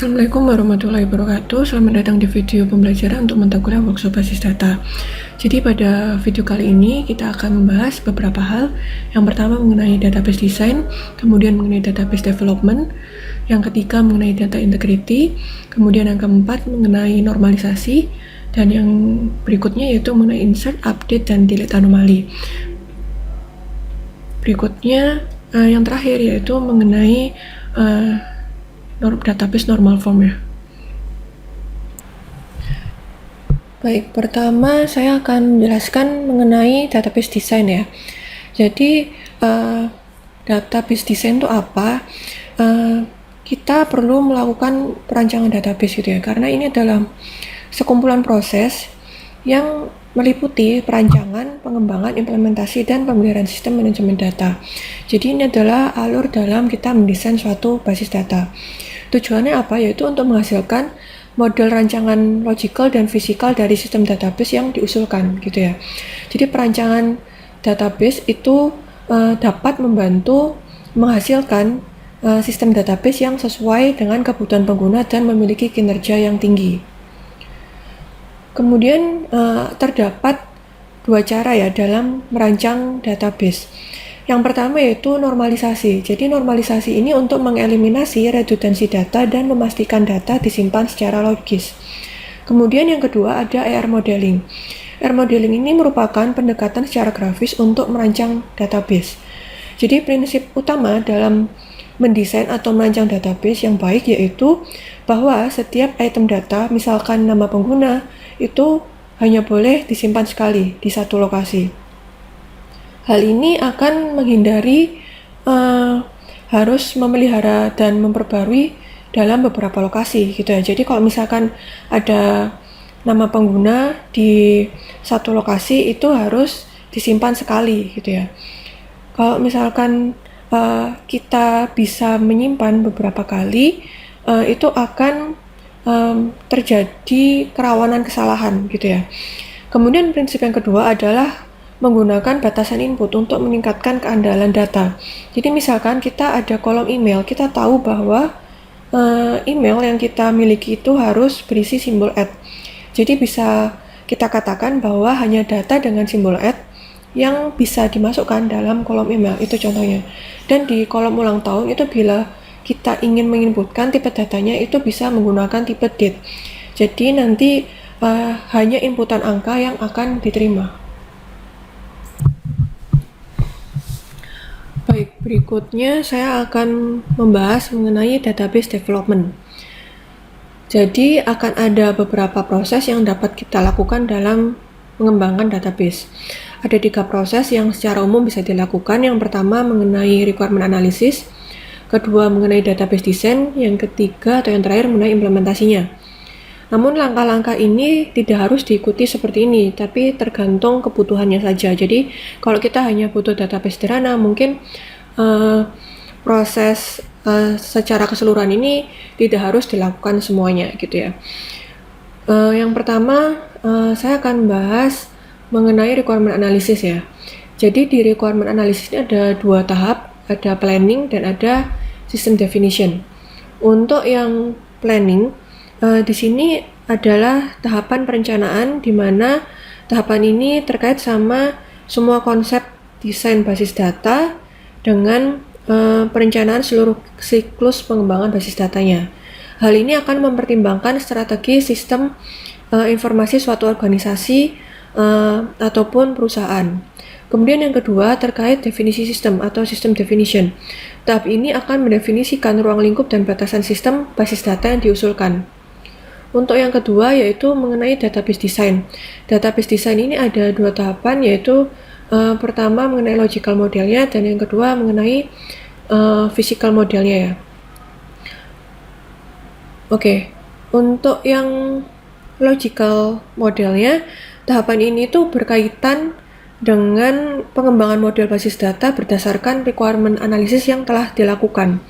Assalamualaikum warahmatullahi wabarakatuh. Selamat datang di video pembelajaran untuk mata kuliah workshop basis data. Jadi pada video kali ini kita akan membahas beberapa hal. Yang pertama mengenai database design, kemudian mengenai database development, yang ketiga mengenai data integrity, kemudian yang keempat mengenai normalisasi, dan yang berikutnya yaitu mengenai insert, update, dan delete anomali. Berikutnya yang terakhir yaitu mengenai database normal form ya. Baik, pertama saya akan menjelaskan mengenai database design ya. Jadi database design itu apa? Kita perlu melakukan perancangan database gitu ya, karena ini adalah sekumpulan proses yang meliputi perancangan, pengembangan, implementasi, dan pemeliharaan sistem manajemen data. Jadi ini adalah alur dalam kita mendesain suatu basis data. Tujuannya apa? Yaitu untuk menghasilkan model rancangan logical dan fisikal dari sistem database yang diusulkan gitu ya. Jadi perancangan database itu dapat membantu menghasilkan sistem database yang sesuai dengan kebutuhan pengguna dan memiliki kinerja yang tinggi. Kemudian terdapat dua cara ya dalam merancang database. Yang pertama yaitu normalisasi. Jadi normalisasi ini untuk mengeliminasi redundansi data dan memastikan data disimpan secara logis. Kemudian yang kedua ada AR modeling. AR modeling ini merupakan pendekatan secara grafis untuk merancang database. Jadi prinsip utama dalam mendesain atau merancang database yang baik yaitu bahwa setiap item data, misalkan nama pengguna, itu hanya boleh disimpan sekali di satu lokasi. Hal ini akan menghindari harus memelihara dan memperbarui dalam beberapa lokasi gitu ya. Jadi kalau misalkan ada nama pengguna di satu lokasi itu harus disimpan sekali gitu ya. Kalau misalkan kita bisa menyimpan beberapa kali, itu akan terjadi kerawanan kesalahan gitu ya. Kemudian prinsip yang kedua adalah menggunakan batasan input untuk meningkatkan keandalan data. Jadi misalkan kita ada kolom email, kita tahu bahwa email yang kita miliki itu harus berisi simbol @ Jadi bisa kita katakan bahwa hanya data dengan simbol @ yang bisa dimasukkan dalam kolom email, itu contohnya. Dan di kolom ulang tahun itu bila kita ingin menginputkan tipe datanya itu bisa menggunakan tipe date. Jadi nanti hanya inputan angka yang akan diterima. Baik, berikutnya saya akan membahas mengenai database development. Jadi akan ada beberapa proses yang dapat kita lakukan dalam mengembangkan database. Ada 3 proses yang secara umum bisa dilakukan. Yang pertama mengenai requirement analysis, kedua mengenai database design, yang ketiga atau yang terakhir mengenai implementasinya. Namun langkah-langkah ini tidak harus diikuti seperti ini, tapi tergantung kebutuhannya saja. Jadi kalau kita hanya butuh database sederhana, mungkin proses secara keseluruhan ini tidak harus dilakukan semuanya gitu ya. Yang pertama saya akan bahas mengenai requirement analysis ya. Jadi di requirement analysis ini ada 2 tahap, ada planning dan ada system definition. Untuk yang planning, di sini adalah tahapan perencanaan di mana tahapan ini terkait sama semua konsep desain basis data dengan perencanaan seluruh siklus pengembangan basis datanya. Hal ini akan mempertimbangkan strategi sistem informasi suatu organisasi ataupun perusahaan. Kemudian yang kedua terkait definisi sistem atau system definition. Tahap ini akan mendefinisikan ruang lingkup dan batasan sistem basis data yang diusulkan. Untuk yang kedua yaitu mengenai database design. Database design ini ada 2 tahapan yaitu pertama mengenai logical modelnya dan yang kedua mengenai physical modelnya ya. Oke, untuk yang logical modelnya, tahapan ini tuh berkaitan dengan pengembangan model basis data berdasarkan requirement analysis yang telah dilakukan.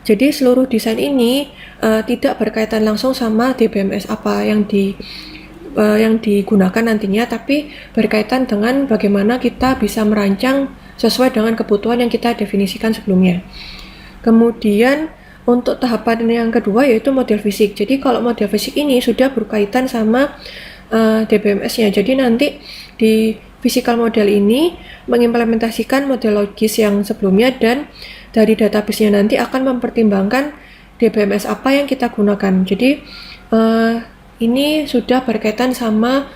Jadi seluruh desain ini tidak berkaitan langsung sama DBMS apa yang digunakan nantinya, tapi berkaitan dengan bagaimana kita bisa merancang sesuai dengan kebutuhan yang kita definisikan sebelumnya. Kemudian Untuk tahapan yang kedua yaitu model fisik. Jadi kalau model fisik ini sudah berkaitan sama DBMS-nya. Jadi nanti di physical model ini mengimplementasikan model logis yang sebelumnya, dan dari database-nya nanti akan mempertimbangkan DBMS apa yang kita gunakan. Jadi ini sudah berkaitan sama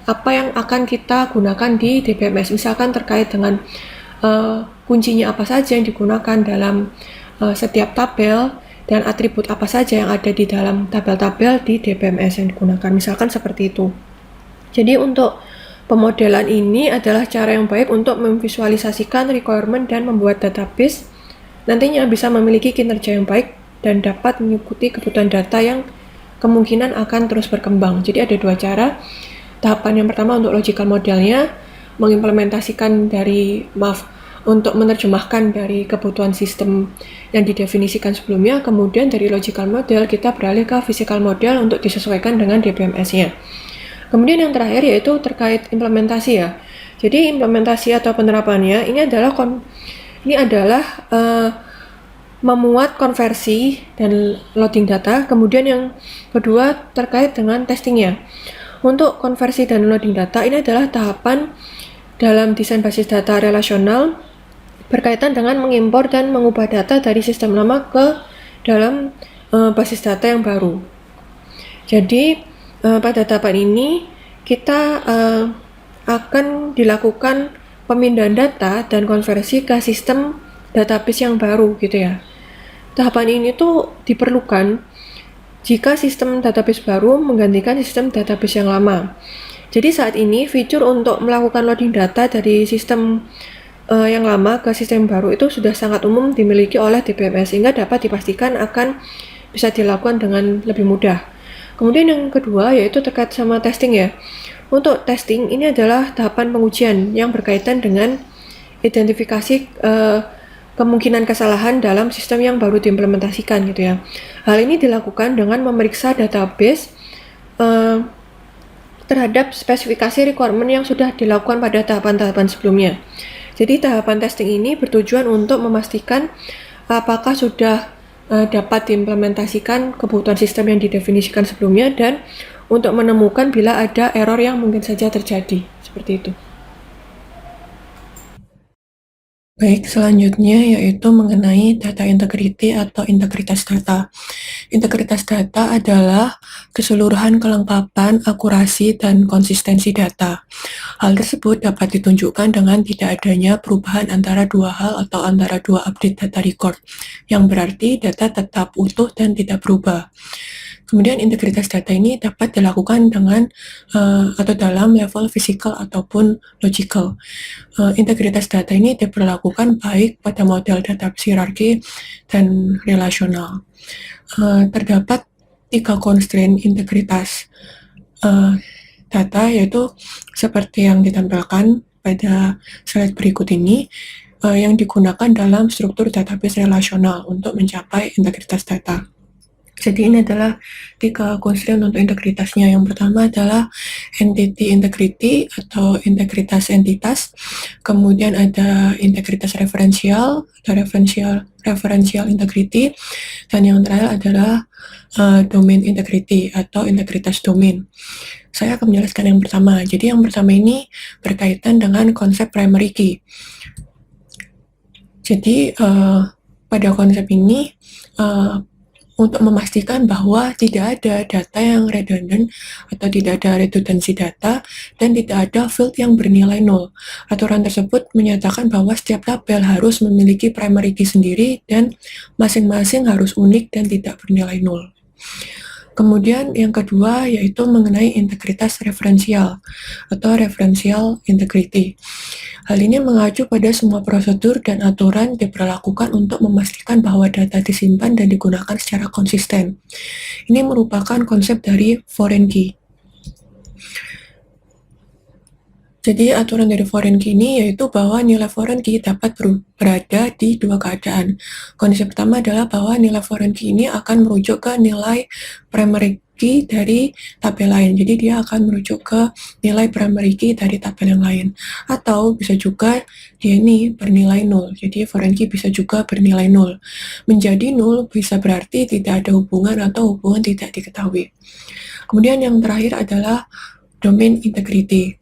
apa yang akan kita gunakan di DBMS. Misalkan terkait dengan kuncinya apa saja yang digunakan dalam setiap tabel, dan atribut apa saja yang ada di dalam tabel-tabel di DBMS yang digunakan, misalkan seperti itu. Jadi untuk pemodelan ini adalah cara yang baik untuk memvisualisasikan requirement dan membuat database nantinya bisa memiliki kinerja yang baik dan dapat mengikuti kebutuhan data yang kemungkinan akan terus berkembang. Jadi ada dua cara. Tahapan yang pertama untuk logical modelnya, mengimplementasikan untuk menerjemahkan dari kebutuhan sistem yang didefinisikan sebelumnya. Kemudian dari logical model kita beralih ke physical model untuk disesuaikan dengan DBMS-nya. Kemudian yang terakhir yaitu terkait implementasi ya. Jadi implementasi atau penerapannya ini adalah memuat konversi dan loading data. Kemudian yang kedua terkait dengan testingnya. Untuk konversi dan loading data ini adalah tahapan dalam desain basis data relasional berkaitan dengan mengimpor dan mengubah data dari sistem lama ke dalam basis data yang baru. Jadi pada tahapan ini kita akan dilakukan pemindahan data dan konversi ke sistem database yang baru gitu ya. Tahapan ini tuh diperlukan jika sistem database baru menggantikan sistem database yang lama. Jadi saat ini fitur untuk melakukan loading data dari sistem yang lama ke sistem baru itu sudah sangat umum dimiliki oleh DBMS, sehingga dapat dipastikan akan bisa dilakukan dengan lebih mudah. Kemudian yang kedua yaitu terkait sama testing ya. Untuk testing ini adalah tahapan pengujian yang berkaitan dengan identifikasi kemungkinan kesalahan dalam sistem yang baru diimplementasikan gitu ya. Hal ini dilakukan dengan memeriksa database terhadap spesifikasi requirement yang sudah dilakukan pada tahapan-tahapan sebelumnya. Jadi tahapan testing ini bertujuan untuk memastikan apakah sudah dapat diimplementasikan kebutuhan sistem yang didefinisikan sebelumnya, dan untuk menemukan bila ada error yang mungkin saja terjadi. Seperti itu. Baik, selanjutnya yaitu mengenai data integrity atau integritas data. Integritas data adalah keseluruhan kelengkapan, akurasi, dan konsistensi data. Hal tersebut dapat ditunjukkan dengan tidak adanya perubahan antara dua hal atau antara dua update data record, yang berarti data tetap utuh dan tidak berubah. Kemudian integritas data ini dapat dilakukan dengan atau dalam level physical ataupun logical. Integritas data ini diperlakukan baik pada model data hierarki dan relasional. Terdapat 3 constraint integritas data, yaitu seperti yang ditampilkan pada slide berikut ini, yang digunakan dalam struktur database relasional untuk mencapai integritas data. Jadi ini adalah 3 constraint untuk integritasnya. Yang pertama adalah entity integrity atau integritas entitas. Kemudian ada integritas referensial atau referential integrity. Dan yang terakhir adalah domain integrity atau integritas domain. Saya akan menjelaskan yang pertama. Jadi yang pertama ini berkaitan dengan konsep primary key. Jadi pada konsep ini untuk memastikan bahwa tidak ada data yang redundant atau tidak ada redundansi data dan tidak ada field yang bernilai nol. Aturan tersebut menyatakan bahwa setiap tabel harus memiliki primary key sendiri dan masing-masing harus unik dan tidak bernilai nol. Kemudian yang kedua yaitu mengenai integritas referensial atau referential integrity. Hal ini mengacu pada semua prosedur dan aturan diberlakukan untuk memastikan bahwa data disimpan dan digunakan secara konsisten. Ini merupakan konsep dari foreign key. Jadi aturan dari foreign key ini yaitu bahwa nilai foreign key dapat berada di dua keadaan. Kondisi pertama adalah bahwa nilai foreign key ini akan merujuk ke nilai primary key dari tabel lain. Jadi dia akan merujuk ke nilai primary key dari tabel yang lain. Atau bisa juga dia ini bernilai 0. Jadi foreign key bisa juga bernilai 0. Menjadi 0 bisa berarti tidak ada hubungan atau hubungan tidak diketahui. Kemudian yang terakhir adalah domain integrity.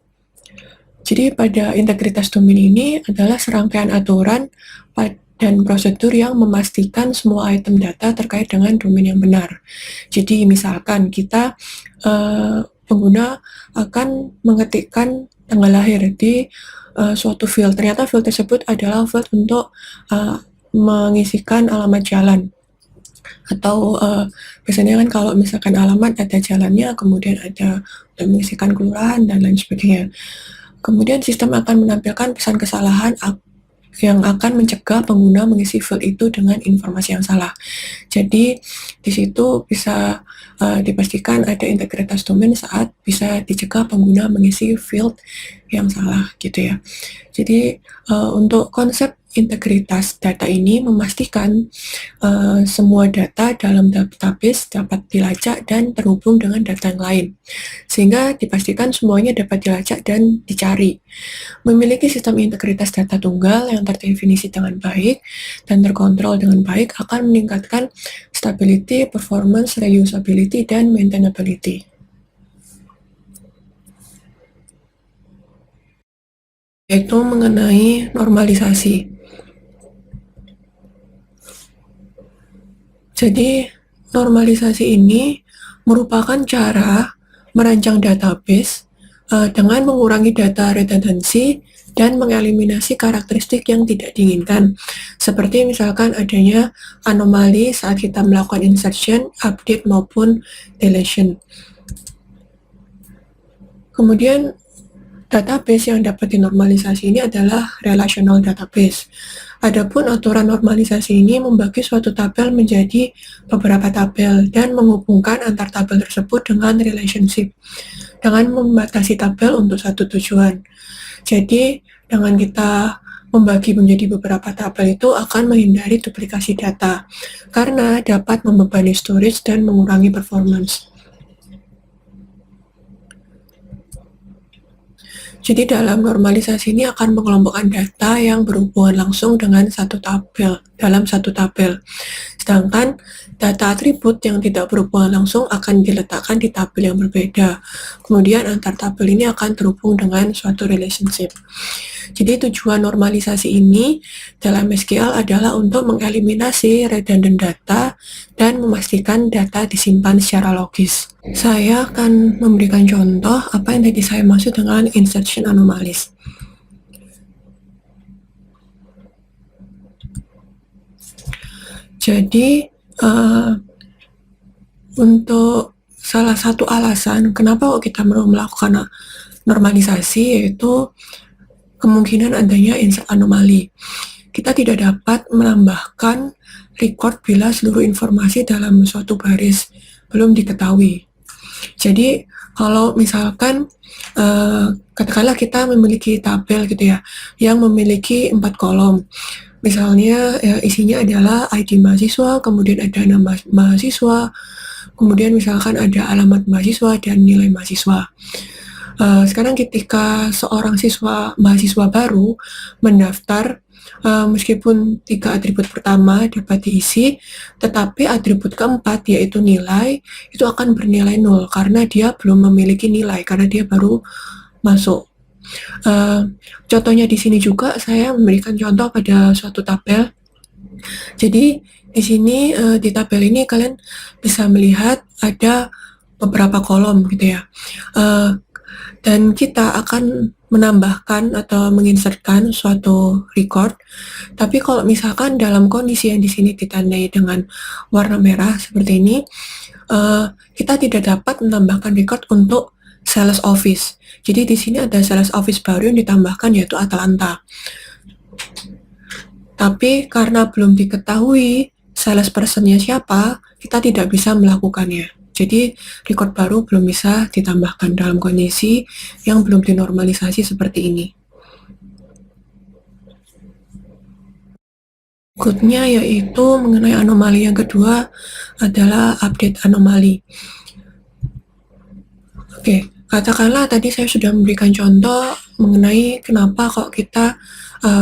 Jadi pada integritas domain ini adalah serangkaian aturan dan prosedur yang memastikan semua item data terkait dengan domain yang benar. Jadi misalkan kita pengguna akan mengetikkan tanggal lahir di suatu field. Ternyata field tersebut adalah field untuk mengisikan alamat jalan. Atau biasanya kan kalau misalkan alamat ada jalannya, kemudian ada untuk mengisikan kelurahan dan lain sebagainya. Kemudian sistem akan menampilkan pesan kesalahan yang akan mencegah pengguna mengisi field itu dengan informasi yang salah. Jadi di situ bisa dipastikan ada integritas domain saat bisa dicegah pengguna mengisi field yang salah gitu ya. Jadi untuk konsep integritas data ini memastikan semua data dalam database dapat dilacak dan terhubung dengan data yang lain, sehingga dipastikan semuanya dapat dilacak dan dicari. Memiliki sistem integritas data tunggal yang terdefinisi dengan baik dan terkontrol dengan baik akan meningkatkan stability, performance, reusability, dan maintainability. Yaitu mengenai normalisasi. Jadi, normalisasi ini merupakan cara merancang database dengan mengurangi data redundancy dan mengeliminasi karakteristik yang tidak diinginkan. Seperti misalkan adanya anomali saat kita melakukan insertion, update, maupun deletion. Kemudian, database yang dapat dinormalisasi ini adalah relational database. Adapun aturan normalisasi ini membagi suatu tabel menjadi beberapa tabel dan menghubungkan antar tabel tersebut dengan relationship dengan membatasi tabel untuk satu tujuan. Jadi, dengan kita membagi menjadi beberapa tabel itu akan menghindari duplikasi data karena dapat membebani storage dan mengurangi performance. Jadi dalam normalisasi ini akan mengelompokkan data yang berhubungan langsung dengan satu tabel, dalam satu tabel. Sedangkan data atribut yang tidak berhubungan langsung akan diletakkan di tabel yang berbeda. Kemudian antar tabel ini akan terhubung dengan suatu relationship. Jadi tujuan normalisasi ini dalam SQL adalah untuk mengeliminasi redundant data dan memastikan data disimpan secara logis. Saya akan memberikan contoh apa yang tadi saya maksud dengan insertion anomalies. Jadi untuk salah satu alasan kenapa kita perlu melakukan normalisasi yaitu kemungkinan adanya insert anomali. Kita tidak dapat menambahkan record bila seluruh informasi dalam suatu baris belum diketahui. Jadi kalau misalkan katakanlah kita memiliki tabel gitu ya, yang memiliki 4 kolom. Misalnya isinya adalah ID mahasiswa, kemudian ada nama mahasiswa, kemudian misalkan ada alamat mahasiswa dan nilai mahasiswa. Sekarang ketika seorang mahasiswa baru mendaftar, meskipun 3 atribut pertama dapat diisi, tetapi atribut keempat yaitu nilai itu akan bernilai 0 karena dia belum memiliki nilai, karena dia baru masuk. Contohnya di sini juga saya memberikan contoh pada suatu tabel. Jadi di sini di tabel ini kalian bisa melihat ada beberapa kolom gitu ya. Dan kita akan menambahkan atau menginsertkan suatu record. Tapi kalau misalkan dalam kondisi yang di sini ditandai dengan warna merah seperti ini, kita tidak dapat menambahkan record untuk sales office. Jadi di sini ada sales office baru yang ditambahkan yaitu Atlanta. Tapi karena belum diketahui sales personnya siapa, kita tidak bisa melakukannya. Jadi record baru belum bisa ditambahkan dalam kondisi yang belum dinormalisasi seperti ini. Berikutnya yaitu mengenai anomali yang kedua adalah update anomali. Oke, katakanlah tadi saya sudah memberikan contoh mengenai kenapa kok kita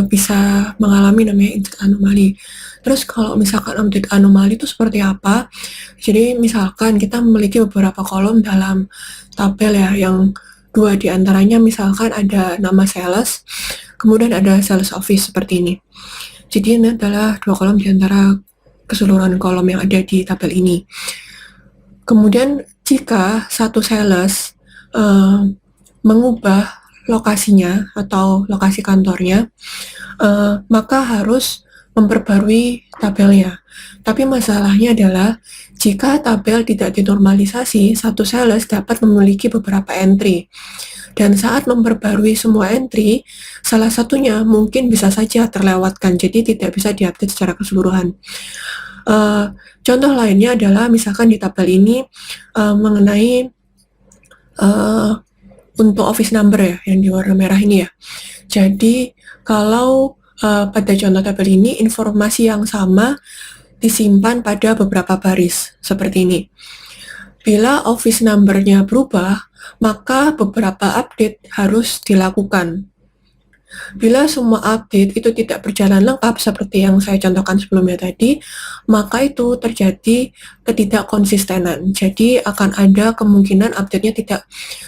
bisa mengalami namanya update anomali. Terus kalau misalkan update anomali itu seperti apa? Jadi misalkan kita memiliki beberapa kolom dalam tabel ya, yang dua diantaranya misalkan ada nama sales, kemudian ada sales office seperti ini. Jadi ini adalah dua kolom diantara keseluruhan kolom yang ada di tabel ini. Kemudian jika satu sales mengubah lokasinya atau lokasi kantornya, maka harus memperbarui tabelnya. Tapi masalahnya adalah jika tabel tidak dinormalisasi, satu sales dapat memiliki beberapa entry. Dan saat memperbarui semua entry, salah satunya mungkin bisa saja terlewatkan, jadi tidak bisa diupdate secara keseluruhan. Contoh lainnya adalah misalkan di tabel ini mengenai untuk office number ya, yang di warna merah ini ya. Jadi kalau pada contoh tabel ini informasi yang sama disimpan pada beberapa baris seperti ini. Bila office number-nya berubah, maka beberapa update harus dilakukan. Bila semua update itu tidak berjalan lengkap seperti yang saya contohkan sebelumnya tadi, maka itu terjadi ketidakkonsistenan. Jadi akan ada kemungkinan update-nya tidak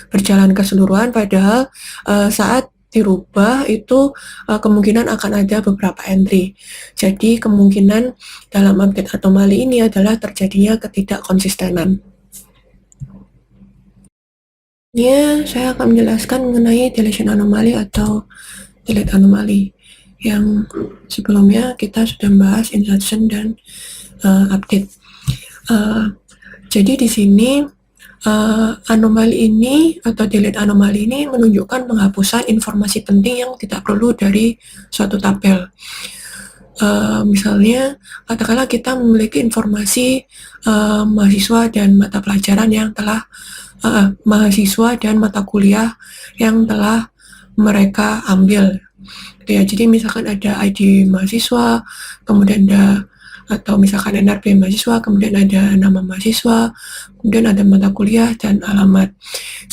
berjalan keseluruhan, padahal saat dirubah itu kemungkinan akan ada beberapa entry. Jadi kemungkinan dalam update anomali ini adalah terjadinya ketidakkonsistenan. Ya, saya akan menjelaskan mengenai deletion anomali atau delete anomali yang sebelumnya kita sudah membahas insertion dan update. Jadi di sini anomali ini atau delete anomali ini menunjukkan penghapusan informasi penting yang tidak perlu dari suatu tabel. Misalnya, katakanlah kita memiliki informasi mahasiswa dan mata pelajaran yang telah mahasiswa dan mata kuliah yang telah mereka ambil. Ya, jadi misalkan ada ID mahasiswa, kemudian ada atau misalkan NRP mahasiswa, kemudian ada nama mahasiswa, kemudian ada mata kuliah dan alamat.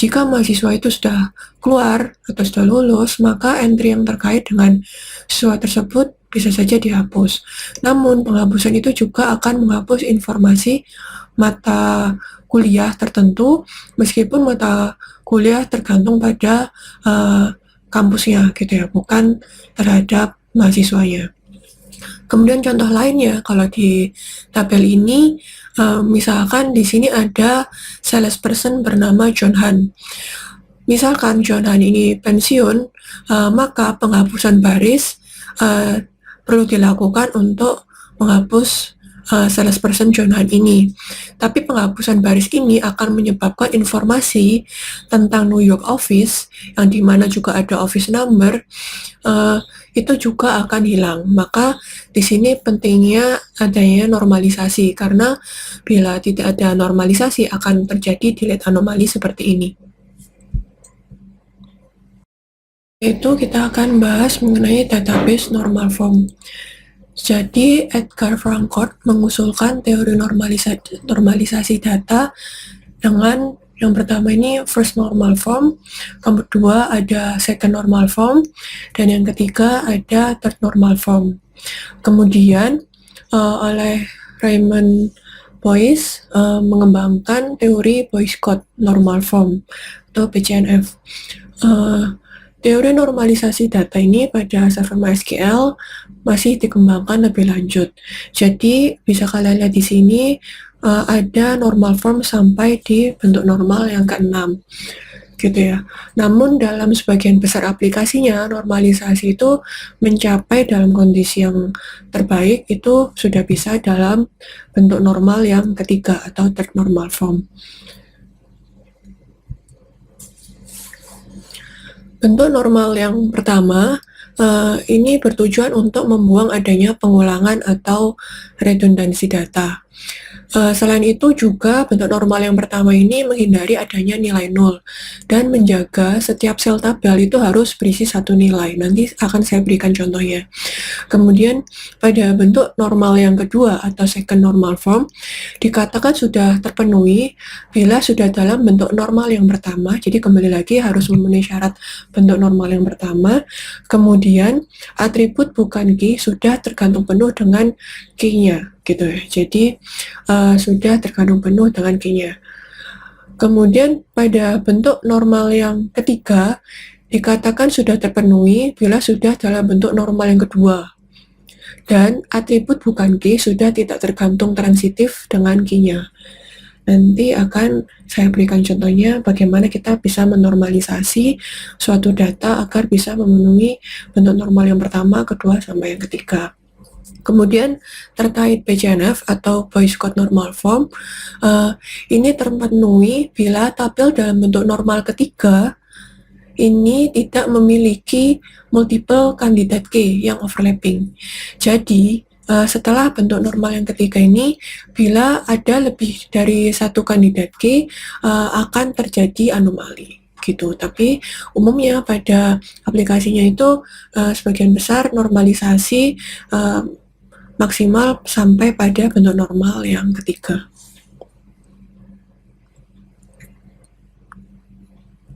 Jika mahasiswa itu sudah keluar atau sudah lulus, maka entry yang terkait dengan siswa tersebut bisa saja dihapus. Namun penghapusan itu juga akan menghapus informasi mata kuliah tertentu, meskipun mata kuliah tergantung pada kampusnya gitu ya, bukan terhadap mahasiswanya. Kemudian contoh lainnya, kalau di tabel ini, misalkan di sini ada salesperson bernama John Han. Misalkan John Han ini pensiun, maka penghapusan baris perlu dilakukan untuk menghapus salesperson John Han ini. Tapi penghapusan baris ini akan menyebabkan informasi tentang New York office, yang dimana juga ada office number, itu juga akan hilang. Maka di sini pentingnya adanya normalisasi, karena bila tidak ada normalisasi akan terjadi delete anomali seperti ini. Itu kita akan bahas mengenai database normal form. Jadi Edgar Frankfurt mengusulkan teori normalisasi data dengan yang pertama ini first normal form, yang kedua ada second normal form, dan yang ketiga ada third normal form. Kemudian oleh Raymond Boyce mengembangkan teori Boyce-Codd normal form atau BCNF. Teori normalisasi data ini pada server MySQL masih dikembangkan lebih lanjut. Jadi bisa kalian lihat di sini ada normal form sampai di bentuk normal yang ke-6 gitu ya. Namun dalam sebagian besar aplikasinya normalisasi itu mencapai dalam kondisi yang terbaik itu sudah bisa dalam bentuk normal yang ketiga atau third normal form. Bentuk normal yang pertama ini bertujuan untuk membuang adanya pengulangan atau redundansi data. Selain itu juga bentuk normal yang pertama ini menghindari adanya nilai nol dan menjaga setiap sel tabel itu harus berisi satu nilai. Nanti akan saya berikan contohnya. Kemudian pada bentuk normal yang kedua atau second normal form dikatakan sudah terpenuhi bila sudah dalam bentuk normal yang pertama. Jadi kembali lagi harus memenuhi syarat bentuk normal yang pertama. Kemudian atribut bukan key sudah tergantung penuh dengan key-nya gitu ya. Jadi sudah terkandung penuh dengan key-nya. Kemudian pada bentuk normal yang ketiga dikatakan sudah terpenuhi bila sudah dalam bentuk normal yang kedua. Dan atribut bukan key sudah tidak tergantung transitif dengan key-nya. Nanti akan saya berikan contohnya bagaimana kita bisa menormalisasi suatu data agar bisa memenuhi bentuk normal yang pertama, kedua, sampai yang ketiga. Kemudian terkait BCNF atau Boyce Codd Normal Form, ini terpenuhi bila tabel dalam bentuk normal ketiga ini tidak memiliki multiple candidate key yang overlapping. Jadi, setelah bentuk normal yang ketiga ini, bila ada lebih dari satu candidate key, akan terjadi anomali gitu. Tapi umumnya pada aplikasinya itu sebagian besar normalisasi maksimal sampai pada bentuk normal yang ketiga.